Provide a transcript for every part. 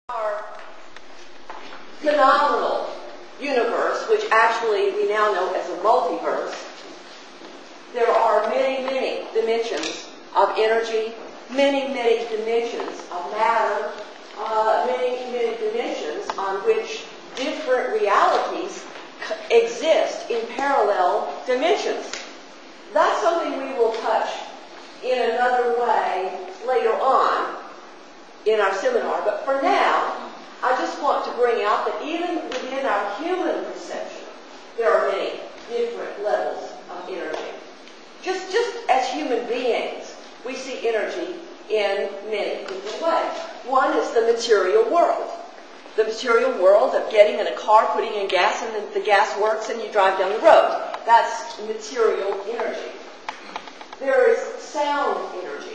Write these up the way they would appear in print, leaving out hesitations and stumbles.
Our phenomenal universe, which actually we now know as a multiverse, there are many, many dimensions of energy, many, many dimensions of matter, many, many dimensions on which different realities exist in parallel dimensions. That's something we will touch in another way later on in our seminar, but for now, I just want to bring out that even within our human perception, there are many different levels of energy. Just as human beings, we see energy in many different ways. One is the material world. The material world of getting in a car, putting in gas, and then the gas works and you drive down the road. That's material energy. There is sound energy.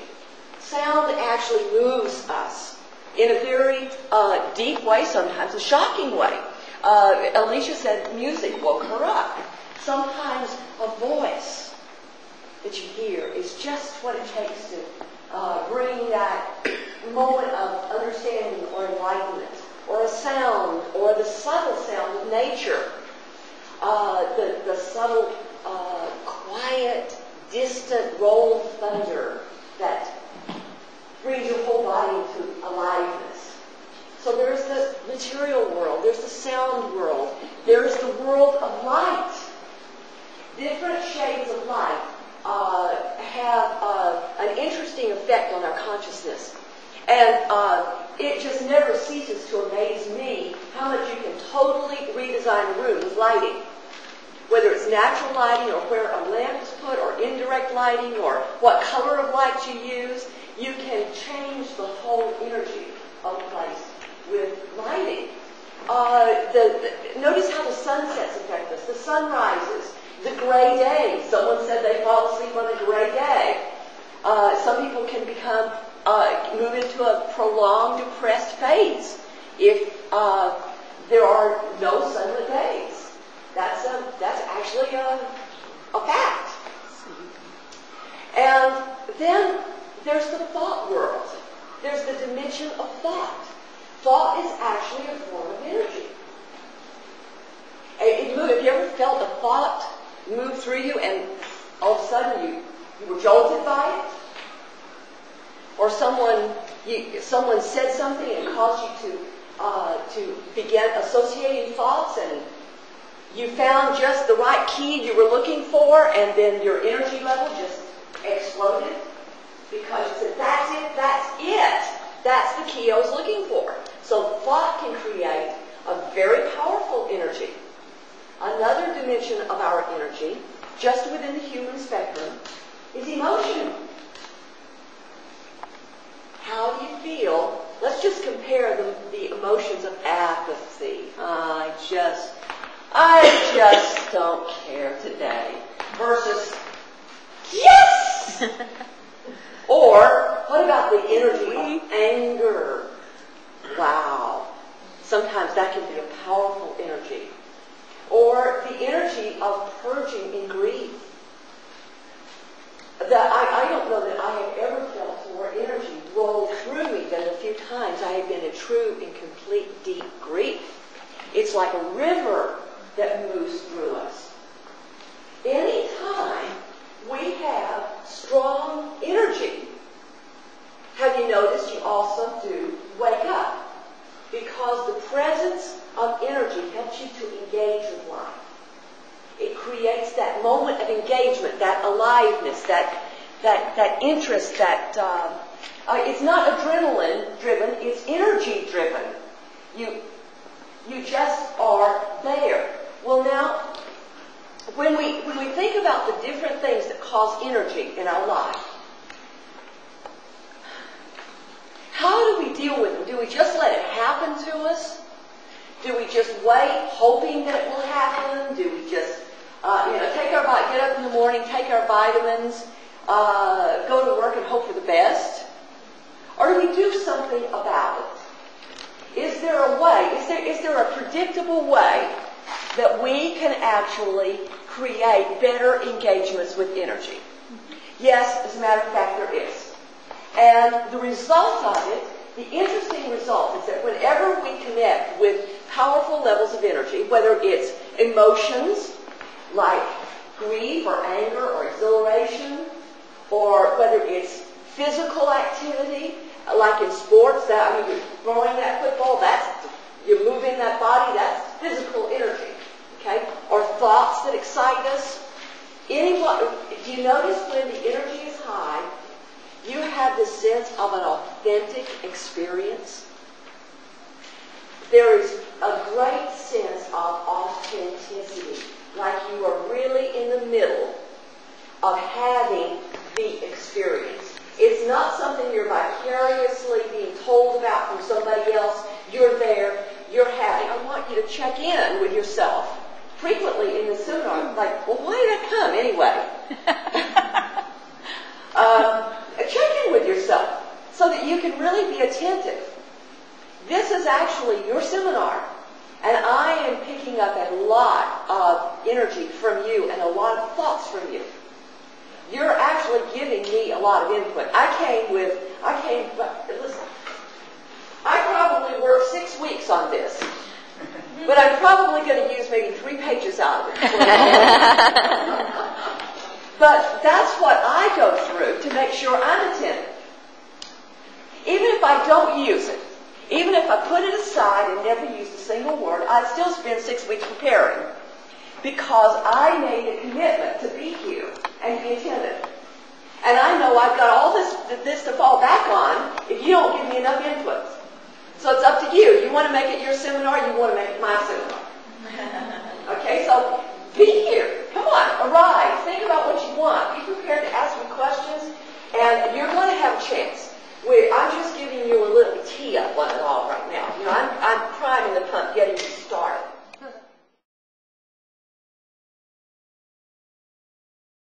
Sound actually moves us in a very deep way, sometimes a shocking way. Alicia said music woke her up. Sometimes a voice that you hear is just what it takes to bring that moment of understanding or enlightenment, or a sound, or the subtle sound of nature, the subtle, quiet, distant roll of thunder that brings your whole body into aliveness. So there's the material world, there's the sound world, there's the world of light. Different shades of light have an interesting effect on our consciousness. And it just never ceases to amaze me how much you can totally redesign a room with lighting. Whether it's natural lighting or where a lamp is put or indirect lighting or what color of lights you use, you can change the whole energy of a place with lighting. Notice how the sunsets affect us, the sunrises, the gray day. Someone said they fall asleep on a gray day. Some people can move into a prolonged depressed phase if there are no sunlit days. That's actually a fact. And then there's the thought world. There's the dimension of thought. Thought is actually a form of energy. Have you ever felt a thought move through you and all of a sudden you were jolted by it? Or someone said something and caused you to begin associating thoughts, and you found just the right key you were looking for, and then your energy level just exploded because you said, that's it. That's the key I was looking for. So thought can create a very powerful energy. Another dimension of our energy, just within the human spectrum, is emotion. How do you feel? Let's just compare the emotions of apathy. I just don't care today. Versus, yes! Or, what about the energy of anger? Wow. Sometimes that can be a powerful energy. Or the energy of purging in grief. I don't know that I have ever felt more energy roll through me than the few times I have been in true and complete deep grief. It's like a river that moves through us. Anytime we have strong energy, have you noticed you also do wake up? Because the presence of energy helps you to engage with life. It creates that moment of engagement, that aliveness, that interest, it's not adrenaline driven, it's energy driven. You just are there. Well, now, when we think about the different things that cause energy in our life, how do we deal with them? Do we just let it happen to us? Do we just wait, hoping that it will happen? Do we just, get up in the morning, take our vitamins, go to work and hope for the best? Or do we do something about it? Is there a way, is there a predictable way that we can actually create better engagements with energy? Yes, as a matter of fact, there is. And the result of it the interesting result is that whenever we connect with powerful levels of energy, whether it's emotions like grief or anger or exhilaration, or whether it's physical activity, like in sports, you're throwing that football, you're moving that body, that's physical energy, okay? Or thoughts that excite us. Do you notice when the energy is high, you have the sense of an authentic experience? There is a great sense of authenticity, like you are really in the middle of having the experience. It's not something you're vicariously being told about from somebody else. You're there, you're having. I want you to check in with yourself. Frequently in the seminar, like, well, why did I come anyway? Check in with yourself so that you can really be attentive. This is actually your seminar, and I am picking up a lot of energy from you and a lot of thoughts from you. You're actually giving me a lot of input. Listen, I probably worked 6 weeks on this, but I'm probably going to use maybe 3 pages out of it. But that's what I go through to make sure I'm attentive. Even if I don't use it, even if I put it aside and never use a single word, I'd still spend 6 weeks preparing, because I made a commitment to be here and be attentive. And I know I've got all this to fall back on if you don't give me enough input. So it's up to you. You want to make it your seminar, you want to make it my seminar. Okay, so be here. Come on, arrive. Think about what you want. Be prepared to ask me questions, and you're going to have a chance. I'm just giving you